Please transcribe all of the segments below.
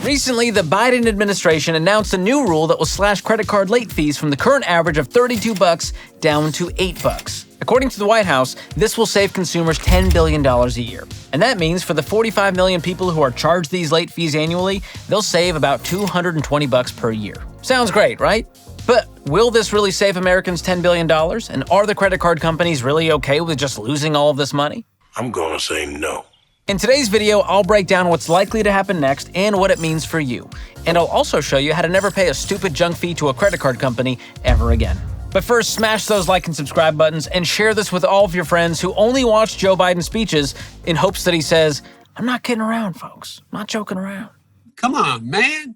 Recently, the Biden administration announced a new rule that will slash credit card late fees from the current average of $32 down to $8. According to the White House, this will save consumers $10 billion a year. And that means for the 45 million people who are charged these late fees annually, they'll save about $220 per year. Sounds great, right? But will this really save Americans $10 billion? And are the credit card companies really okay with just losing all of this money? I'm gonna say no. In today's video, I'll break down what's likely to happen next and what it means for you. And I'll also show you how to never pay a stupid junk fee to a credit card company ever again. But first, smash those like and subscribe buttons and share this with all of your friends who only watch Joe Biden's speeches in hopes that he says, "I'm not kidding around, folks. I'm not joking around." Come on, man.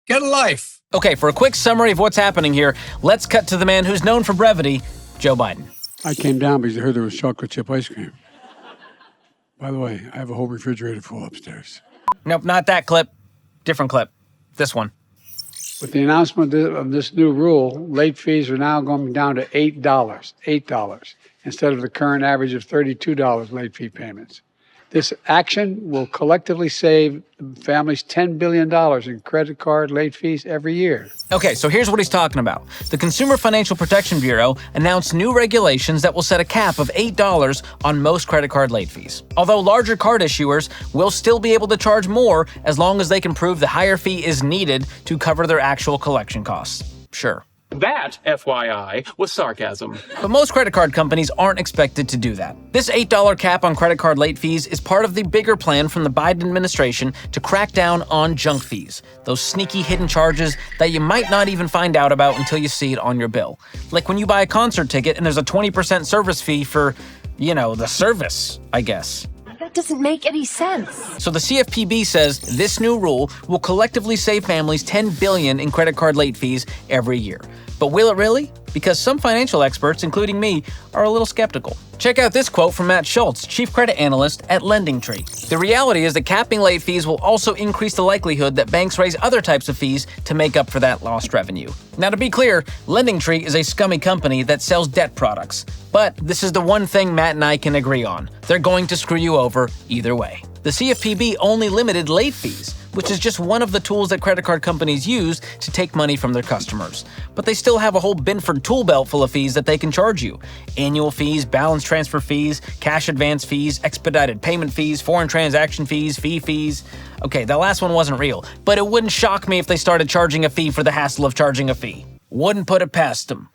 Get a life. Okay, for a quick summary of what's happening here, let's cut to the man who's known for brevity, Joe Biden. I came down because I heard there was chocolate chip ice cream. By the way, I have a whole refrigerator full upstairs. Nope, not that clip. Different clip. This one. With the announcement of this new rule, late fees are now going down to $8, instead of the current average of $32 late fee payments. This action will collectively save families $10 billion in credit card late fees every year. Okay, so here's what he's talking about. The Consumer Financial Protection Bureau announced new regulations that will set a cap of $8 on most credit card late fees. Although larger card issuers will still be able to charge more as long as they can prove the higher fee is needed to cover their actual collection costs. Sure. That, FYI, was sarcasm. But most credit card companies aren't expected to do that. This $8 cap on credit card late fees is part of the bigger plan from the Biden administration to crack down on junk fees, those sneaky hidden charges that you might not even find out about until you see it on your bill. Like when you buy a concert ticket and there's a 20% service fee for, the service, I guess. That doesn't make any sense. So the CFPB says this new rule will collectively save families $10 billion in credit card late fees every year. But will it really? Because some financial experts, including me, are a little skeptical. Check out this quote from Matt Schultz, chief credit analyst at LendingTree. The reality is that capping late fees will also increase the likelihood that banks raise other types of fees to make up for that lost revenue. Now, to be clear, LendingTree is a scummy company that sells debt products. But this is the one thing Matt and I can agree on. They're going to screw you over either way. The CFPB only limited late fees, which is just one of the tools that credit card companies use to take money from their customers. But they still have a whole Binford tool belt full of fees that they can charge you. Annual fees, balance transfer fees, cash advance fees, expedited payment fees, foreign transaction fees, fees. Okay, that last one wasn't real, but it wouldn't shock me if they started charging a fee for the hassle of charging a fee. Wouldn't put it past them.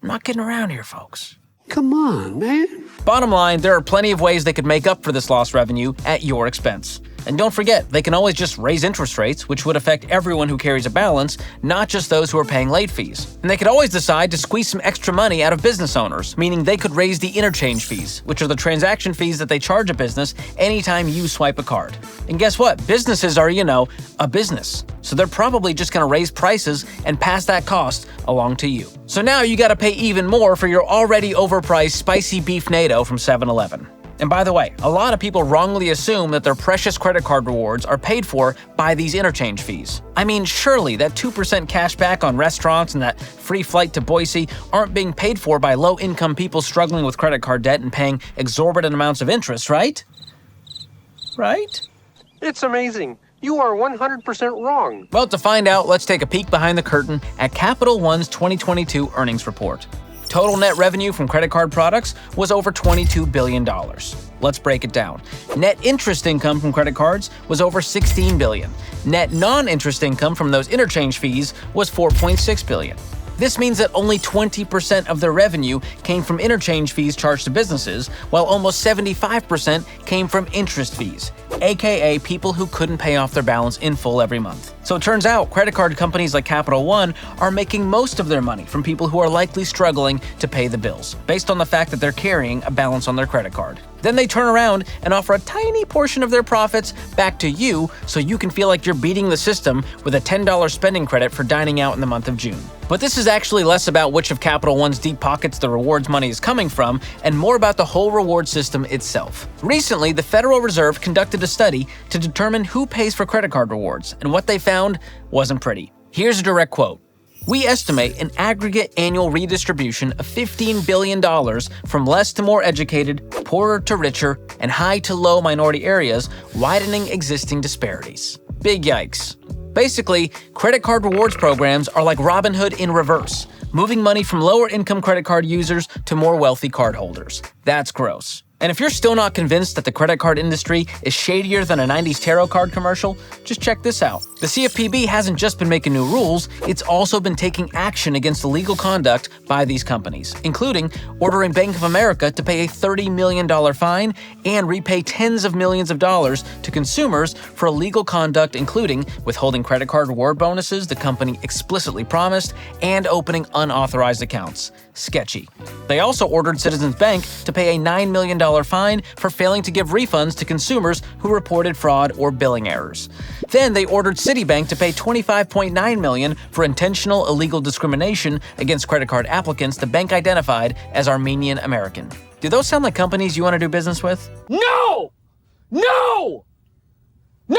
I'm not kidding around here, folks. Come on, man. Bottom line, there are plenty of ways they could make up for this lost revenue at your expense. And don't forget, they can always just raise interest rates, which would affect everyone who carries a balance, not just those who are paying late fees. And they could always decide to squeeze some extra money out of business owners, meaning they could raise the interchange fees, which are the transaction fees that they charge a business anytime you swipe a card. And guess what? Businesses are, a business. So they're probably just going to raise prices and pass that cost along to you. So now you got to pay even more for your already overpriced spicy beef NATO from 7-Eleven. And by the way, a lot of people wrongly assume that their precious credit card rewards are paid for by these interchange fees. I mean, surely that 2% cash back on restaurants and that free flight to Boise aren't being paid for by low-income people struggling with credit card debt and paying exorbitant amounts of interest, right? Right? It's amazing. You are 100% wrong. Well, to find out, let's take a peek behind the curtain at Capital One's 2022 earnings report. Total net revenue from credit card products was over $22 billion. Let's break it down. Net interest income from credit cards was over $16 billion. Net non-interest income from those interchange fees was $4.6 billion. This means that only 20% of their revenue came from interchange fees charged to businesses, while almost 75% came from interest fees, aka people who couldn't pay off their balance in full every month. So it turns out credit card companies like Capital One are making most of their money from people who are likely struggling to pay the bills, based on the fact that they're carrying a balance on their credit card. Then they turn around and offer a tiny portion of their profits back to you so you can feel like you're beating the system with a $10 spending credit for dining out in the month of June. But this is actually less about which of Capital One's deep pockets the rewards money is coming from, and more about the whole reward system itself. Recently, the Federal Reserve conducted a study to determine who pays for credit card rewards, and what they found wasn't pretty. Here's a direct quote. "We estimate an aggregate annual redistribution of $15 billion from less to more educated, poorer to richer, and high to low minority areas, widening existing disparities." Big yikes. Basically, credit card rewards programs are like Robinhood in reverse, moving money from lower-income credit card users to more wealthy cardholders. That's gross. And if you're still not convinced that the credit card industry is shadier than a 90s tarot card commercial, just check this out. The CFPB hasn't just been making new rules, it's also been taking action against illegal conduct by these companies, including ordering Bank of America to pay a $30 million fine and repay tens of millions of dollars to consumers for illegal conduct, including withholding credit card reward bonuses the company explicitly promised and opening unauthorized accounts. Sketchy. They also ordered Citizens Bank to pay a $9 million fine for failing to give refunds to consumers who reported fraud or billing errors. Then they ordered Citibank to pay $25.9 million for intentional illegal discrimination against credit card applicants the bank identified as Armenian American. Do those sound like companies you want to do business with? No! No! No!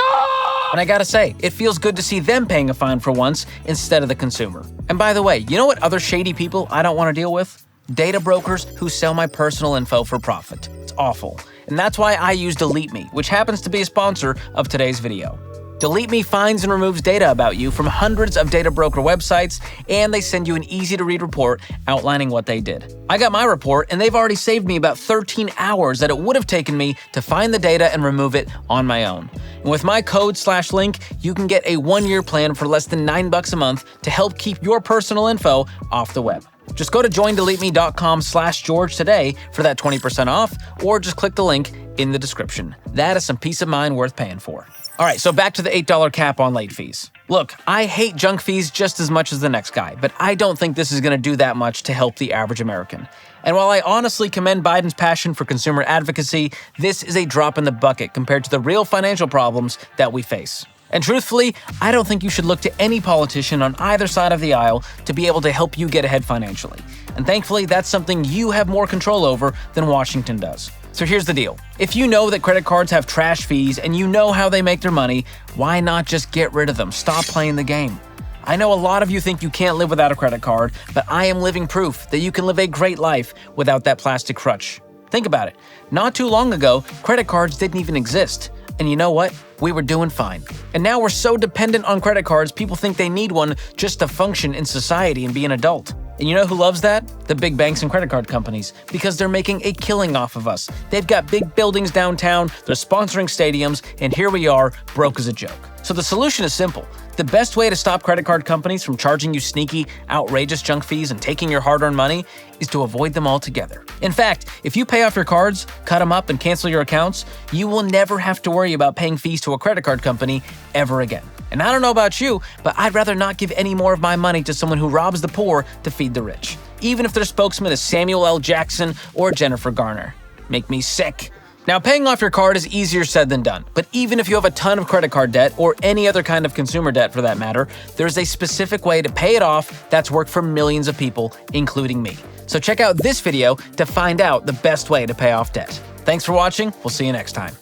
And I gotta say, it feels good to see them paying a fine for once instead of the consumer. And by the way, you know what other shady people I don't want to deal with? Data brokers who sell my personal info for profit. It's awful. And that's why I use Delete Me, which happens to be a sponsor of today's video. Delete Me finds and removes data about you from hundreds of data broker websites, and they send you an easy-to-read report outlining what they did. I got my report, and they've already saved me about 13 hours that it would have taken me to find the data and remove it on my own. And with my code/link, you can get a 1-year plan for less than $9 a month to help keep your personal info off the web. Just go to joindeleteme.com/George today for that 20% off, or just click the link in the description. That is some peace of mind worth paying for. All right, so back to the $8 cap on late fees. Look, I hate junk fees just as much as the next guy, but I don't think this is going to do that much to help the average American. And while I honestly commend Biden's passion for consumer advocacy, this is a drop in the bucket compared to the real financial problems that we face. And truthfully, I don't think you should look to any politician on either side of the aisle to be able to help you get ahead financially. And thankfully, that's something you have more control over than Washington does. So here's the deal. If you know that credit cards have trash fees and you know how they make their money, why not just get rid of them? Stop playing the game. I know a lot of you think you can't live without a credit card, but I am living proof that you can live a great life without that plastic crutch. Think about it. Not too long ago, credit cards didn't even exist. And you know what? We were doing fine. And now we're so dependent on credit cards, people think they need one just to function in society and be an adult. And you know who loves that? The big banks and credit card companies, because they're making a killing off of us. They've got big buildings downtown, they're sponsoring stadiums, and here we are, broke as a joke. So the solution is simple. The best way to stop credit card companies from charging you sneaky, outrageous junk fees and taking your hard-earned money is to avoid them altogether. In fact, if you pay off your cards, cut them up, and cancel your accounts, you will never have to worry about paying fees to a credit card company ever again. And I don't know about you, but I'd rather not give any more of my money to someone who robs the poor to feed the rich, even if their spokesman is Samuel L. Jackson or Jennifer Garner. Make me sick. Now, paying off your card is easier said than done, but even if you have a ton of credit card debt, or any other kind of consumer debt for that matter, there's a specific way to pay it off that's worked for millions of people, including me. So check out this video to find out the best way to pay off debt. Thanks for watching, we'll see you next time.